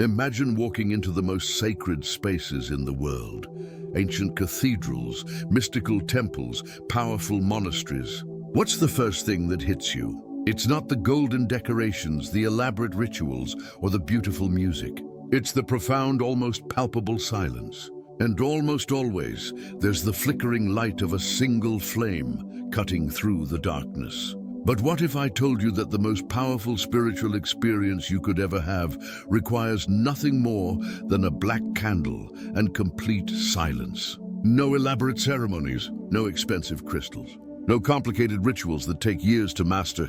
Imagine walking into the most sacred spaces in the world. Ancient cathedrals, mystical temples, powerful monasteries. What's the first thing that hits you? It's not the golden decorations, the elaborate rituals, or the beautiful music. It's the profound, almost palpable silence. And almost always, there's the flickering light of a single flame cutting through the darkness. But what if I told you that the most powerful spiritual experience you could ever have requires nothing more than a black candle and complete silence? No elaborate ceremonies, no expensive crystals, no complicated rituals that take years to master.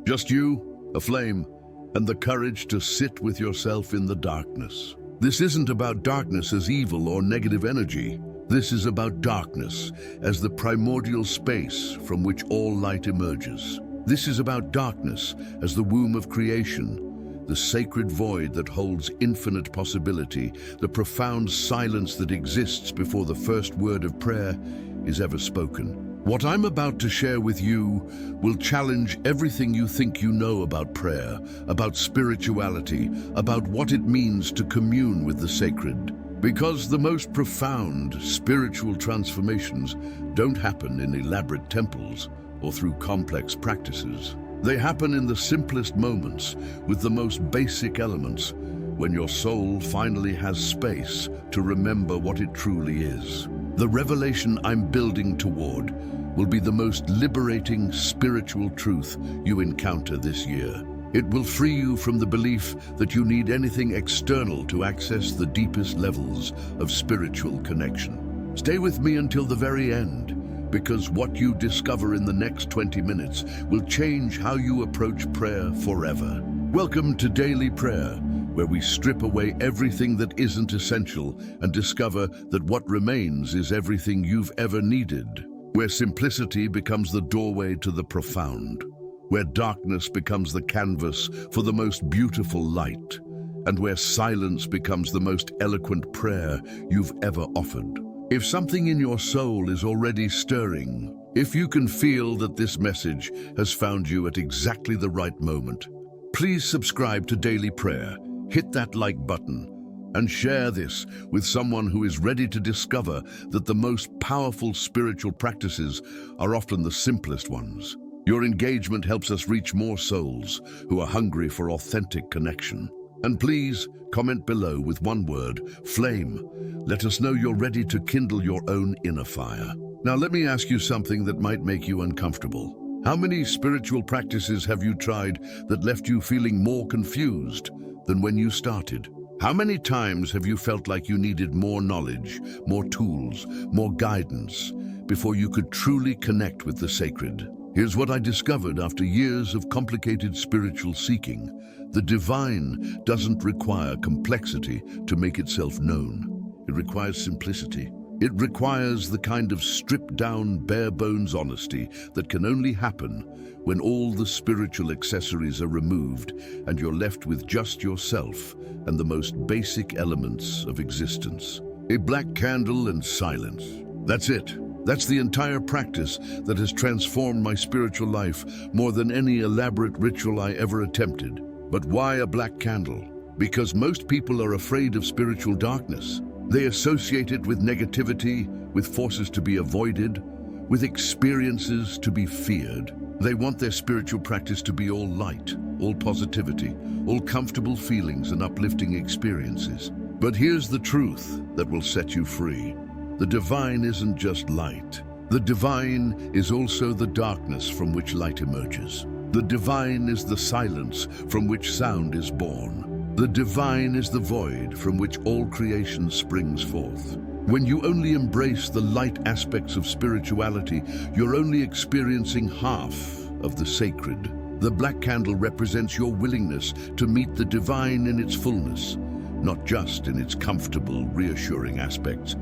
Just you, a flame, and the courage to sit with yourself in the darkness. This isn't about darkness as evil or negative energy. This is about darkness as the primordial space from which all light emerges. This is about darkness as the womb of creation, the sacred void that holds infinite possibility, the profound silence that exists before the first word of prayer is ever spoken. What I'm about to share with you will challenge everything you think you know about prayer, about spirituality, about what it means to commune with the sacred. Because the most profound spiritual transformations don't happen in elaborate temples or through complex practices. They happen in the simplest moments, with the most basic elements, when your soul finally has space to remember what it truly is. The revelation I'm building toward will be the most liberating spiritual truth you encounter this year. It will free you from the belief that you need anything external to access the deepest levels of spiritual connection. Stay with me until the very end, because what you discover in the next 20 minutes will change how you approach prayer forever. Welcome to Daily Prayer, where we strip away everything that isn't essential and discover that what remains is everything you've ever needed. Where simplicity becomes the doorway to the profound. Where darkness becomes the canvas for the most beautiful light. And where silence becomes the most eloquent prayer you've ever offered. If something in your soul is already stirring, if you can feel that this message has found you at exactly the right moment, please subscribe to Daily Prayer, hit that like button, and share this with someone who is ready to discover that the most powerful spiritual practices are often the simplest ones. Your engagement helps us reach more souls who are hungry for authentic connection. And please comment below with one word, flame. Let us know you're ready to kindle your own inner fire. Now let me ask you something that might make you uncomfortable. How many spiritual practices have you tried that left you feeling more confused than when you started? How many times have you felt like you needed more knowledge, more tools, more guidance before you could truly connect with the sacred? Here's what I discovered after years of complicated spiritual seeking. The divine doesn't require complexity to make itself known. It requires simplicity. It requires the kind of stripped-down, bare-bones honesty that can only happen when all the spiritual accessories are removed and you're left with just yourself and the most basic elements of existence. A black candle and silence. That's it. That's the entire practice that has transformed my spiritual life more than any elaborate ritual I ever attempted. But why a black candle? Because most people are afraid of spiritual darkness. They associate it with negativity, with forces to be avoided, with experiences to be feared. They want their spiritual practice to be all light, all positivity, all comfortable feelings and uplifting experiences. But here's the truth that will set you free. The divine isn't just light. The divine is also the darkness from which light emerges. The divine is the silence from which sound is born. The divine is the void from which all creation springs forth. When you only embrace the light aspects of spirituality, you're only experiencing half of the sacred. The black candle represents your willingness to meet the divine in its fullness, not just in its comfortable, reassuring aspects,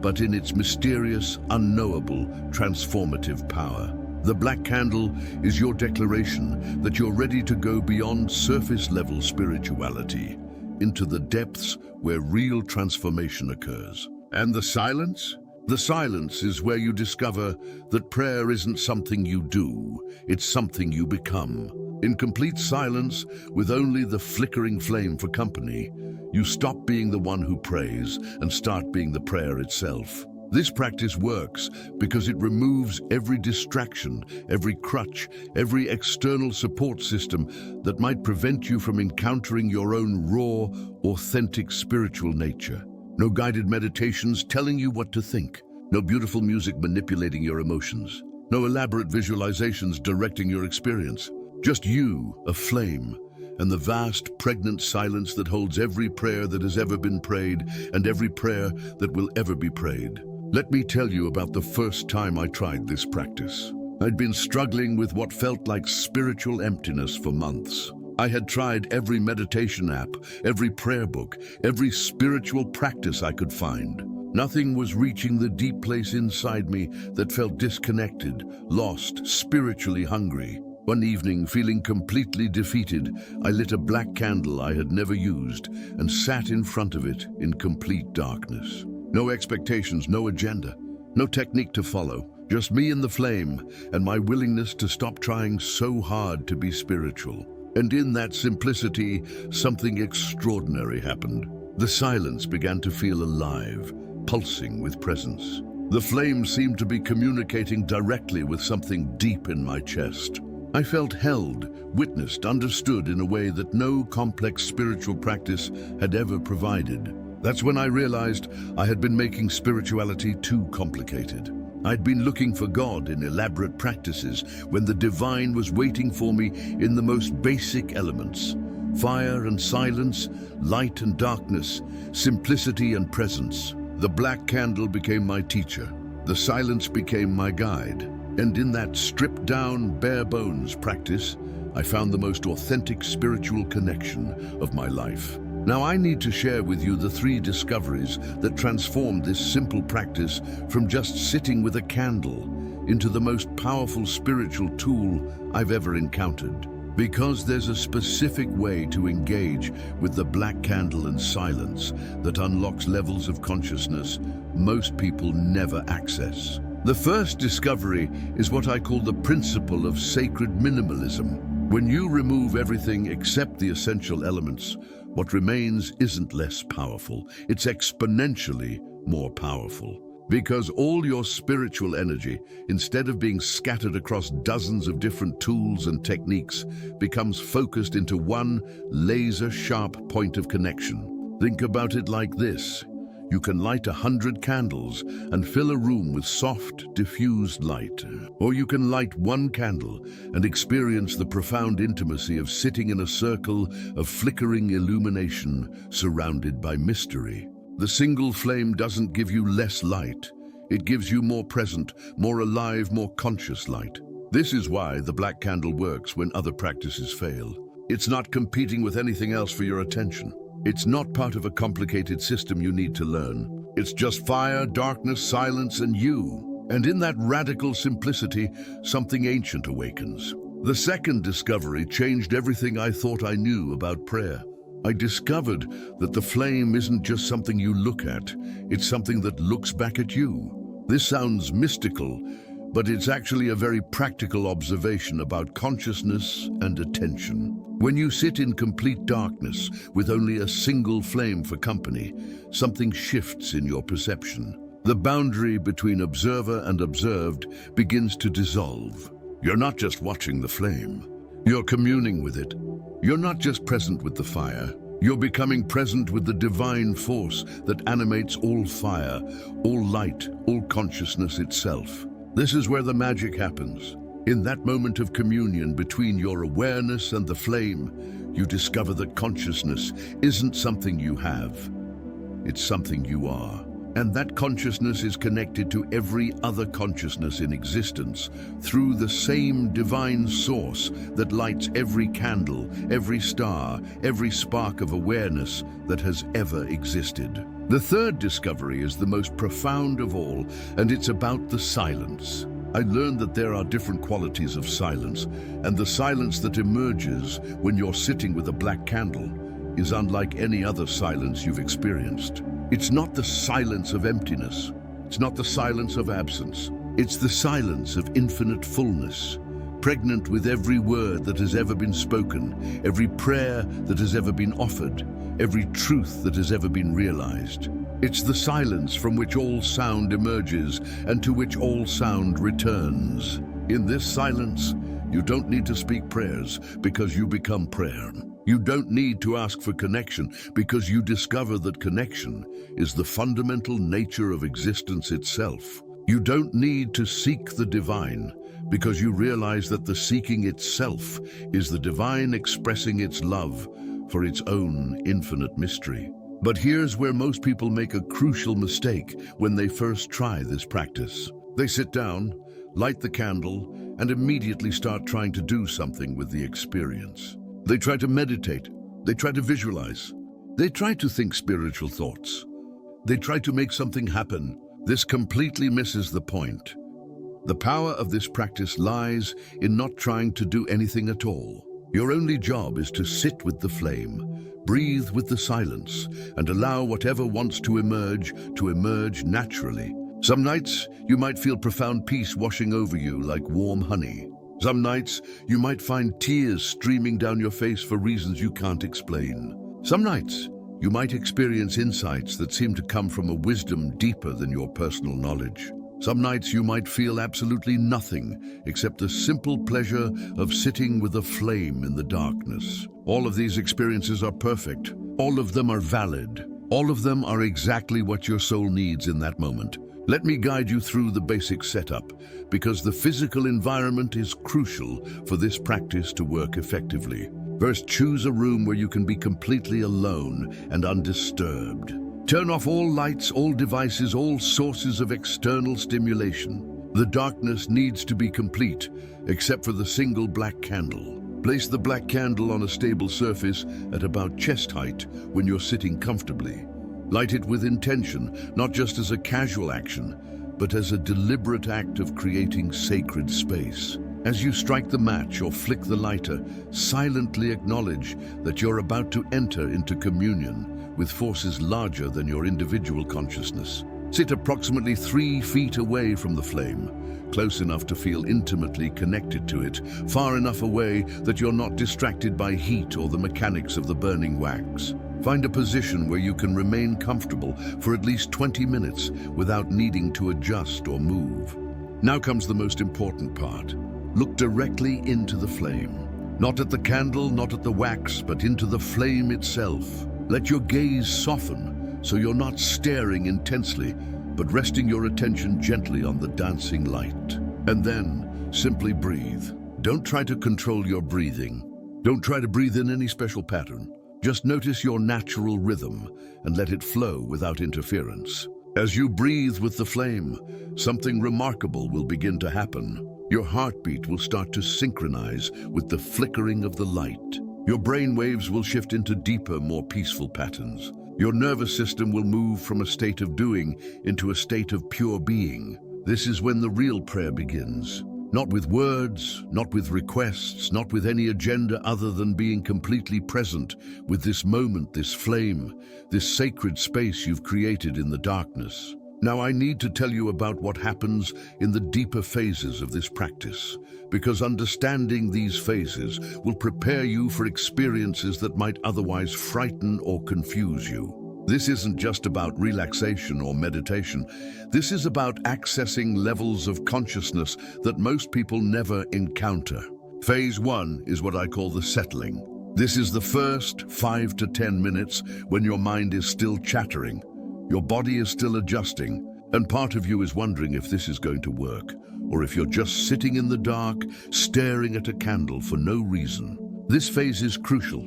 but in its mysterious, unknowable, transformative power. The black candle is your declaration that you're ready to go beyond surface-level spirituality into the depths where real transformation occurs. And the silence? The silence is where you discover that prayer isn't something you do, it's something you become. In complete silence, with only the flickering flame for company, you stop being the one who prays and start being the prayer itself. This practice works because it removes every distraction, every crutch, every external support system that might prevent you from encountering your own raw, authentic spiritual nature. No guided meditations telling you what to think. No beautiful music manipulating your emotions. No elaborate visualizations directing your experience. Just you, a flame, and the vast, pregnant silence that holds every prayer that has ever been prayed and every prayer that will ever be prayed. Let me tell you about the first time I tried this practice. I'd been struggling with what felt like spiritual emptiness for months. I had tried every meditation app, every prayer book, every spiritual practice I could find. Nothing was reaching the deep place inside me that felt disconnected, lost, spiritually hungry. One evening, feeling completely defeated, I lit a black candle I had never used and sat in front of it in complete darkness. No expectations, no agenda, no technique to follow, just me and the flame and my willingness to stop trying so hard to be spiritual. And in that simplicity, something extraordinary happened. The silence began to feel alive, pulsing with presence. The flame seemed to be communicating directly with something deep in my chest. I felt held, witnessed, understood in a way that no complex spiritual practice had ever provided. That's when I realized I had been making spirituality too complicated. I'd been looking for God in elaborate practices when the divine was waiting for me in the most basic elements. Fire and silence, light and darkness, simplicity and presence. The black candle became my teacher. The silence became my guide. And in that stripped-down, bare-bones practice, I found the most authentic spiritual connection of my life. Now I need to share with you the 3 discoveries that transformed this simple practice from just sitting with a candle into the most powerful spiritual tool I've ever encountered. Because there's a specific way to engage with the black candle and silence that unlocks levels of consciousness most people never access. The first discovery is what I call the principle of sacred minimalism. When you remove everything except the essential elements, what remains isn't less powerful, it's exponentially more powerful. Because all your spiritual energy, instead of being scattered across dozens of different tools and techniques, becomes focused into one laser-sharp point of connection. Think about it like this. You can light 100 candles and fill a room with soft, diffused light. Or you can light one candle and experience the profound intimacy of sitting in a circle of flickering illumination surrounded by mystery. The single flame doesn't give you less light. It gives you more present, more alive, more conscious light. This is why the black candle works when other practices fail. It's not competing with anything else for your attention. It's not part of a complicated system you need to learn. It's just fire, darkness, silence, and you. And in that radical simplicity, something ancient awakens. The second discovery changed everything I thought I knew about prayer. I discovered that the flame isn't just something you look at, it's something that looks back at you. This sounds mystical, but it's actually a very practical observation about consciousness and attention. When you sit in complete darkness with only a single flame for company, something shifts in your perception. The boundary between observer and observed begins to dissolve. You're not just watching the flame, you're communing with it. You're not just present with the fire, you're becoming present with the divine force that animates all fire, all light, all consciousness itself. This is where the magic happens. In that moment of communion between your awareness and the flame, you discover that consciousness isn't something you have, it's something you are. And that consciousness is connected to every other consciousness in existence through the same divine source that lights every candle, every star, every spark of awareness that has ever existed. The third discovery is the most profound of all, and it's about the silence. I learned that there are different qualities of silence, and the silence that emerges when you're sitting with a black candle is unlike any other silence you've experienced. It's not the silence of emptiness. It's not the silence of absence. It's the silence of infinite fullness, pregnant with every word that has ever been spoken, every prayer that has ever been offered, every truth that has ever been realized. It's the silence from which all sound emerges and to which all sound returns. In this silence, you don't need to speak prayers because you become prayer. You don't need to ask for connection because you discover that connection is the fundamental nature of existence itself. You don't need to seek the divine because you realize that the seeking itself is the divine expressing its love for its own infinite mystery. But here's where most people make a crucial mistake when they first try this practice. They sit down, light the candle, and immediately start trying to do something with the experience. They try to meditate, they try to visualize, they try to think spiritual thoughts. They try to make something happen. This completely misses the point. The power of this practice lies in not trying to do anything at all. Your only job is to sit with the flame, breathe with the silence, and allow whatever wants to emerge naturally. Some nights, you might feel profound peace washing over you like warm honey. Some nights, you might find tears streaming down your face for reasons you can't explain. Some nights, you might experience insights that seem to come from a wisdom deeper than your personal knowledge. Some nights you might feel absolutely nothing except the simple pleasure of sitting with a flame in the darkness. All of these experiences are perfect. All of them are valid. All of them are exactly what your soul needs in that moment. Let me guide you through the basic setup, because the physical environment is crucial for this practice to work effectively. First, choose a room where you can be completely alone and undisturbed. Turn off all lights, all devices, all sources of external stimulation. The darkness needs to be complete, except for the single black candle. Place the black candle on a stable surface at about chest height when you're sitting comfortably. Light it with intention, not just as a casual action, but as a deliberate act of creating sacred space. As you strike the match or flick the lighter, silently acknowledge that you're about to enter into communion with forces larger than your individual consciousness. Sit approximately 3 feet away from the flame, close enough to feel intimately connected to it, far enough away that you're not distracted by heat or the mechanics of the burning wax. Find a position where you can remain comfortable for at least 20 minutes without needing to adjust or move. Now comes the most important part. Look directly into the flame. Not at the candle, not at the wax, but into the flame itself. Let your gaze soften so you're not staring intensely, but resting your attention gently on the dancing light. And then, simply breathe. Don't try to control your breathing. Don't try to breathe in any special pattern. Just notice your natural rhythm and let it flow without interference. As you breathe with the flame, something remarkable will begin to happen. Your heartbeat will start to synchronize with the flickering of the light. Your brain waves will shift into deeper, more peaceful patterns. Your nervous system will move from a state of doing into a state of pure being. This is when the real prayer begins. Not with words, not with requests, not with any agenda other than being completely present with this moment, this flame, this sacred space you've created in the darkness. Now I need to tell you about what happens in the deeper phases of this practice, because understanding these phases will prepare you for experiences that might otherwise frighten or confuse you. This isn't just about relaxation or meditation. This is about accessing levels of consciousness that most people never encounter. Phase 1 is what I call the settling. This is the first 5 to 10 minutes when your mind is still chattering, your body is still adjusting, and part of you is wondering if this is going to work, or if you're just sitting in the dark, staring at a candle for no reason. This phase is crucial,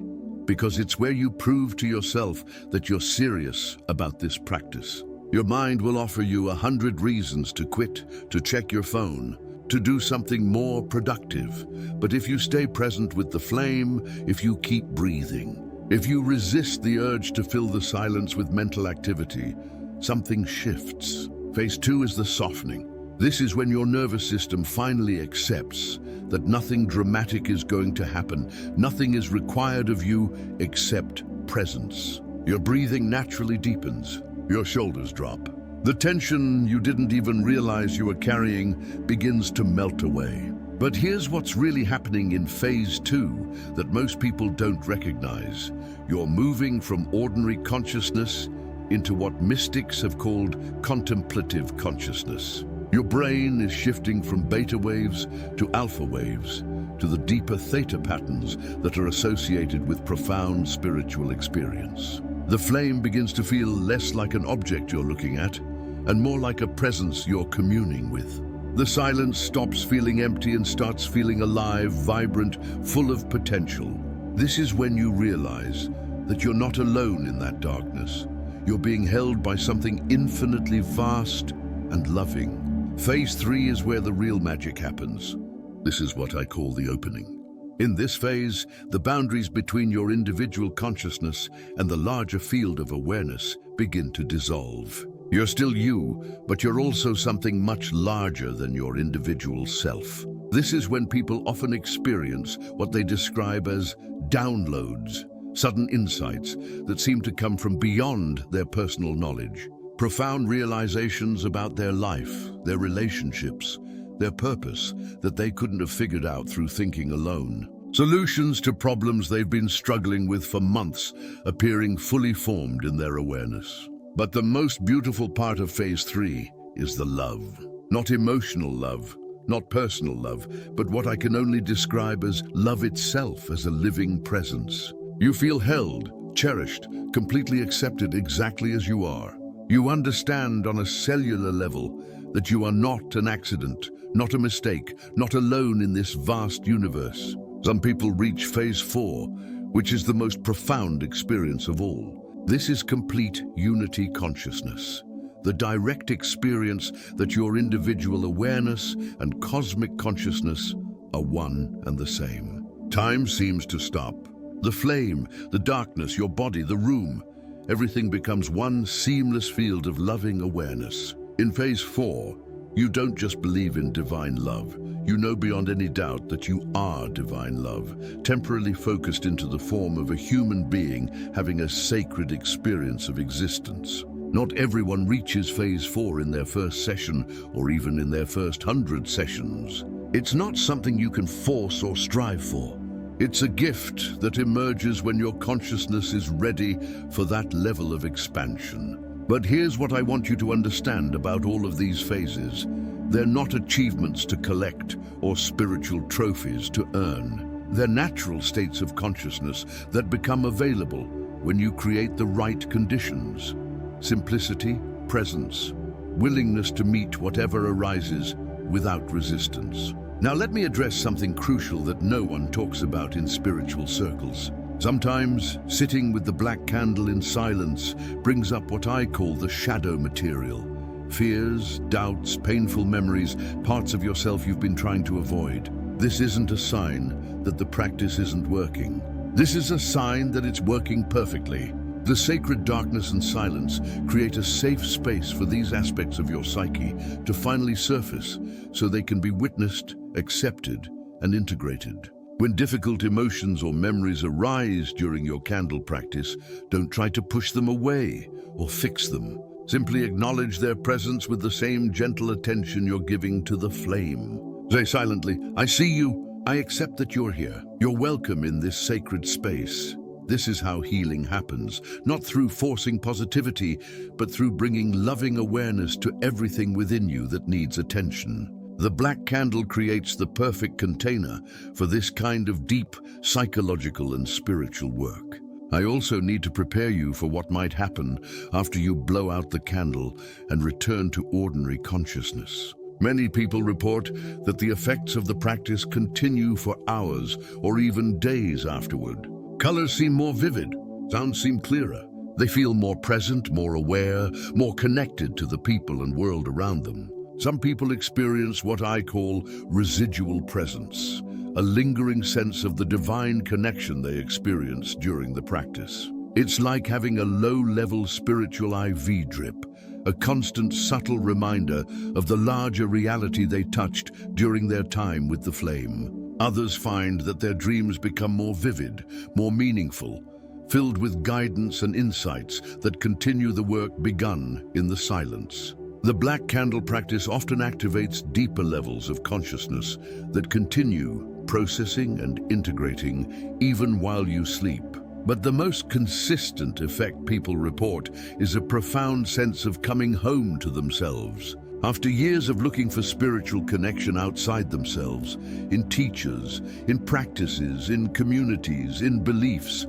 because it's where you prove to yourself that you're serious about this practice. Your mind will offer you 100 reasons to quit, to check your phone, to do something more productive. But if you stay present with the flame, if you keep breathing, if you resist the urge to fill the silence with mental activity, something shifts. Phase 2 is the softening. This is when your nervous system finally accepts that nothing dramatic is going to happen. Nothing is required of you except presence. Your breathing naturally deepens. Your shoulders drop. The tension you didn't even realize you were carrying begins to melt away. But here's what's really happening in phase 2 that most people don't recognize. You're moving from ordinary consciousness into what mystics have called contemplative consciousness. Your brain is shifting from beta waves to alpha waves, to the deeper theta patterns that are associated with profound spiritual experience. The flame begins to feel less like an object you're looking at, and more like a presence you're communing with. The silence stops feeling empty and starts feeling alive, vibrant, full of potential. This is when you realize that you're not alone in that darkness. You're being held by something infinitely vast and loving. Phase 3 is where the real magic happens. This is what I call the opening. In this phase, the boundaries between your individual consciousness and the larger field of awareness begin to dissolve. You're still you, but you're also something much larger than your individual self. This is when people often experience what they describe as downloads, sudden insights that seem to come from beyond their personal knowledge. Profound realizations about their life, their relationships, their purpose that they couldn't have figured out through thinking alone. Solutions to problems they've been struggling with for months appearing fully formed in their awareness. But the most beautiful part of phase 3 is the love. Not emotional love, not personal love, but what I can only describe as love itself as a living presence. You feel held, cherished, completely accepted exactly as you are. You understand on a cellular level that you are not an accident, not a mistake, not alone in this vast universe. Some people reach phase 4, which is the most profound experience of all. This is complete unity consciousness, the direct experience that your individual awareness and cosmic consciousness are one and the same. Time seems to stop. The flame, the darkness, your body, the room, everything becomes one seamless field of loving awareness. In phase 4, you don't just believe in divine love. You know beyond any doubt that you are divine love, temporarily focused into the form of a human being having a sacred experience of existence. Not everyone reaches phase 4 in their first session or even in their first 100 sessions. It's not something you can force or strive for. It's a gift that emerges when your consciousness is ready for that level of expansion. But here's what I want you to understand about all of these phases. They're not achievements to collect or spiritual trophies to earn. They're natural states of consciousness that become available when you create the right conditions. Simplicity, presence, willingness to meet whatever arises without resistance. Now let me address something crucial that no one talks about in spiritual circles. Sometimes, sitting with the black candle in silence brings up what I call the shadow material. Fears, doubts, painful memories, parts of yourself you've been trying to avoid. This isn't a sign that the practice isn't working. This is a sign that it's working perfectly. The sacred darkness and silence create a safe space for these aspects of your psyche to finally surface so they can be witnessed, accepted, and integrated. When difficult emotions or memories arise during your candle practice, don't try to push them away or fix them. Simply acknowledge their presence with the same gentle attention you're giving to the flame. Say silently, "I see you. I accept that you're here. You're welcome in this sacred space." This is how healing happens, not through forcing positivity, but through bringing loving awareness to everything within you that needs attention. The black candle creates the perfect container for this kind of deep psychological and spiritual work. I also need to prepare you for what might happen after you blow out the candle and return to ordinary consciousness. Many people report that the effects of the practice continue for hours or even days afterward. Colors seem more vivid, sounds seem clearer. They feel more present, more aware, more connected to the people and world around them. Some people experience what I call residual presence, a lingering sense of the divine connection they experienced during the practice. It's like having a low-level spiritual IV drip, a constant subtle reminder of the larger reality they touched during their time with the flame. Others find that their dreams become more vivid, more meaningful, filled with guidance and insights that continue the work begun in the silence. The black candle practice often activates deeper levels of consciousness that continue processing and integrating even while you sleep. But the most consistent effect people report is a profound sense of coming home to themselves. After years of looking for spiritual connection outside themselves, in teachers, in practices, in communities, in beliefs,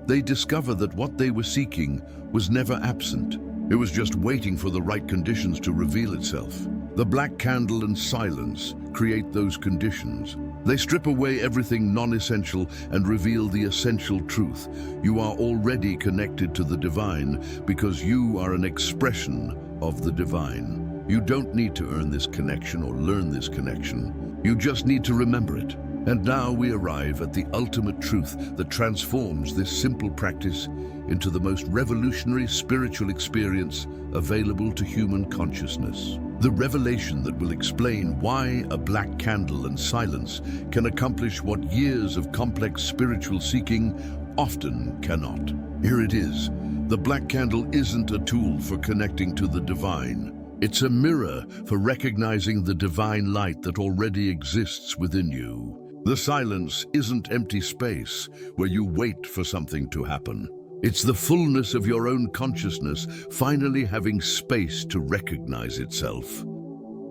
they discover that what they were seeking was never absent. It was just waiting for the right conditions to reveal itself. The black candle and silence create those conditions. They strip away everything non-essential and reveal the essential truth. You are already connected to the divine because you are an expression of the divine. You don't need to earn this connection or learn this connection. You just need to remember it. And now we arrive at the ultimate truth that transforms this simple practice into the most revolutionary spiritual experience available to human consciousness. The revelation that will explain why a black candle and silence can accomplish what years of complex spiritual seeking often cannot. Here it is. The black candle isn't a tool for connecting to the divine. It's a mirror for recognizing the divine light that already exists within you. The silence isn't empty space where you wait for something to happen. It's the fullness of your own consciousness finally having space to recognize itself.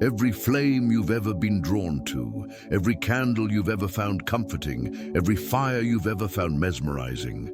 Every flame you've ever been drawn to, every candle you've ever found comforting, every fire you've ever found mesmerizing,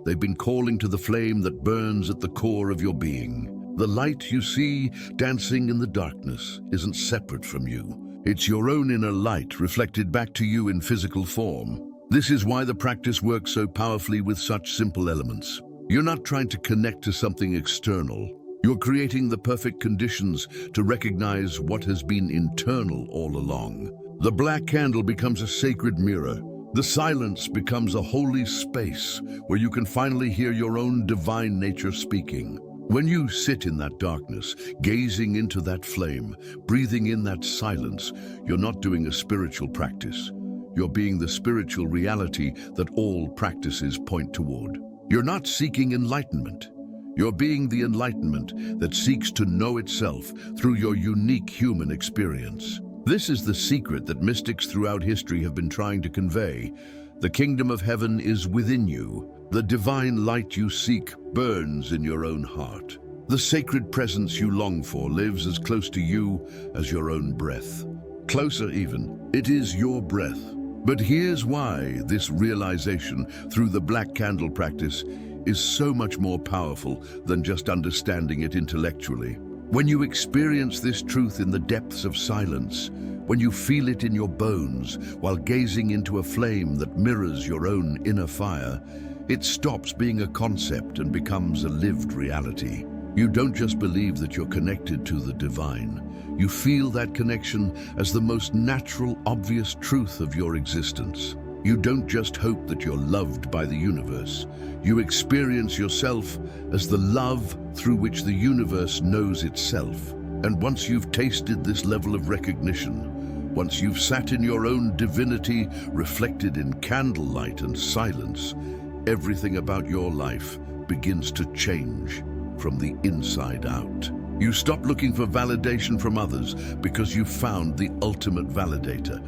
they've been calling to the flame that burns at the core of your being. The light you see dancing in the darkness isn't separate from you. It's your own inner light reflected back to you in physical form. This is why the practice works so powerfully with such simple elements. You're not trying to connect to something external. You're creating the perfect conditions to recognize what has been internal all along. The black candle becomes a sacred mirror. The silence becomes a holy space where you can finally hear your own divine nature speaking. When you sit in that darkness, gazing into that flame, breathing in that silence, you're not doing a spiritual practice. You're being the spiritual reality that all practices point toward. You're not seeking enlightenment. You're being the enlightenment that seeks to know itself through your unique human experience. This is the secret that mystics throughout history have been trying to convey. The kingdom of heaven is within you. The divine light you seek burns in your own heart. The sacred presence you long for lives as close to you as your own breath. Closer even, it is your breath. But here's why this realization through the black candle practice is so much more powerful than just understanding it intellectually. When you experience this truth in the depths of silence, when you feel it in your bones while gazing into a flame that mirrors your own inner fire, it stops being a concept and becomes a lived reality. You don't just believe that you're connected to the divine. You feel that connection as the most natural, obvious truth of your existence. You don't just hope that you're loved by the universe. You experience yourself as the love through which the universe knows itself. And once you've tasted this level of recognition, once you've sat in your own divinity reflected in candlelight and silence, everything about your life begins to change from the inside out. You stop looking for validation from others because you've found the ultimate validator,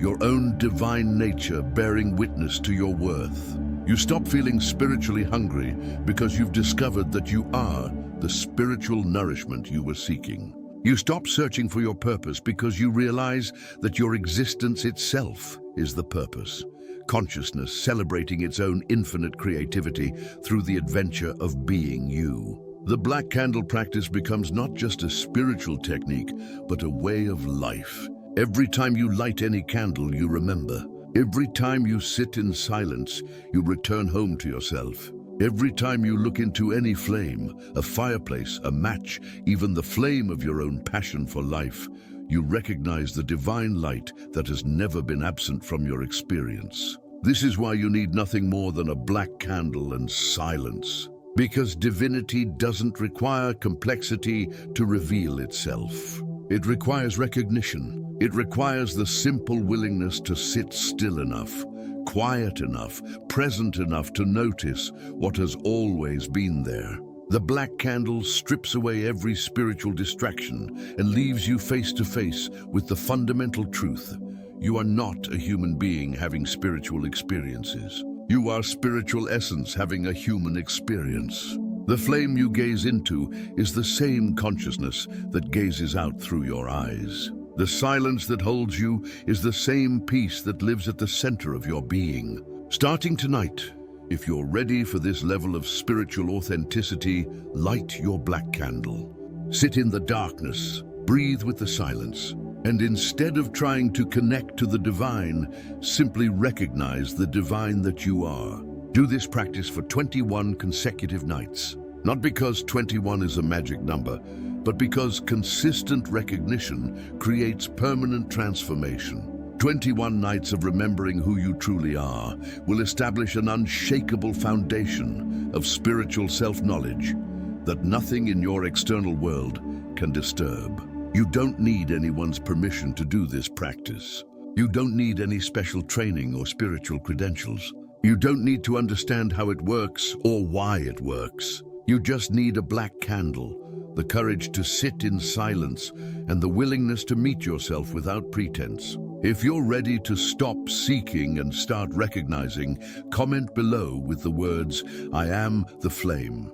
your own divine nature bearing witness to your worth. You stop feeling spiritually hungry because you've discovered that you are the spiritual nourishment you were seeking. You stop searching for your purpose because you realize that your existence itself is the purpose. Consciousness celebrating its own infinite creativity through the adventure of being you. The black candle practice becomes not just a spiritual technique, but a way of life. Every time you light any candle, you remember. Every time you sit in silence, you return home to yourself. Every time you look into any flame, a fireplace, a match, even the flame of your own passion for life, you recognize the divine light that has never been absent from your experience. This is why you need nothing more than a black candle and silence. Because divinity doesn't require complexity to reveal itself. It requires recognition. It requires the simple willingness to sit still enough, quiet enough, present enough to notice what has always been there. The black candle strips away every spiritual distraction and leaves you face to face with the fundamental truth. You are not a human being having spiritual experiences. You are spiritual essence having a human experience. The flame you gaze into is the same consciousness that gazes out through your eyes. The silence that holds you is the same peace that lives at the center of your being. Starting tonight, if you're ready for this level of spiritual authenticity, light your black candle. Sit in the darkness, breathe with the silence, and instead of trying to connect to the divine, simply recognize the divine that you are. Do this practice for 21 consecutive nights. Not because 21 is a magic number, but because consistent recognition creates permanent transformation. 21 nights of remembering who you truly are will establish an unshakable foundation of spiritual self-knowledge that nothing in your external world can disturb. You don't need anyone's permission to do this practice. You don't need any special training or spiritual credentials. You don't need to understand how it works or why it works. You just need a black candle, the courage to sit in silence, and the willingness to meet yourself without pretense. If you're ready to stop seeking and start recognizing, comment below with the words, "I am the flame."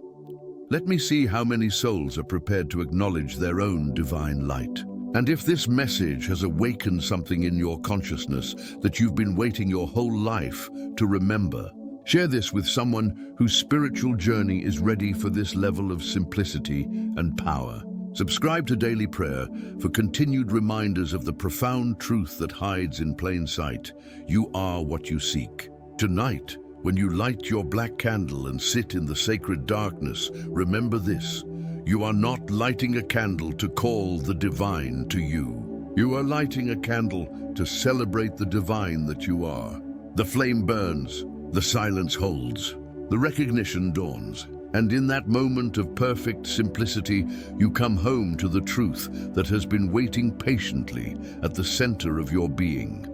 Let me see how many souls are prepared to acknowledge their own divine light. And if this message has awakened something in your consciousness that you've been waiting your whole life to remember, share this with someone whose spiritual journey is ready for this level of simplicity and power. Subscribe to Daily Prayer for continued reminders of the profound truth that hides in plain sight. You are what you seek. Tonight, when you light your black candle and sit in the sacred darkness, remember this: you are not lighting a candle to call the divine to you. You are lighting a candle to celebrate the divine that you are. The flame burns, the silence holds, the recognition dawns, and in that moment of perfect simplicity, you come home to the truth that has been waiting patiently at the center of your being.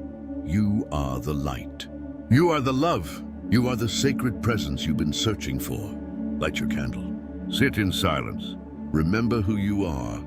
You are the light. You are the love. You are the sacred presence you've been searching for. Light your candle. Sit in silence. Remember who you are.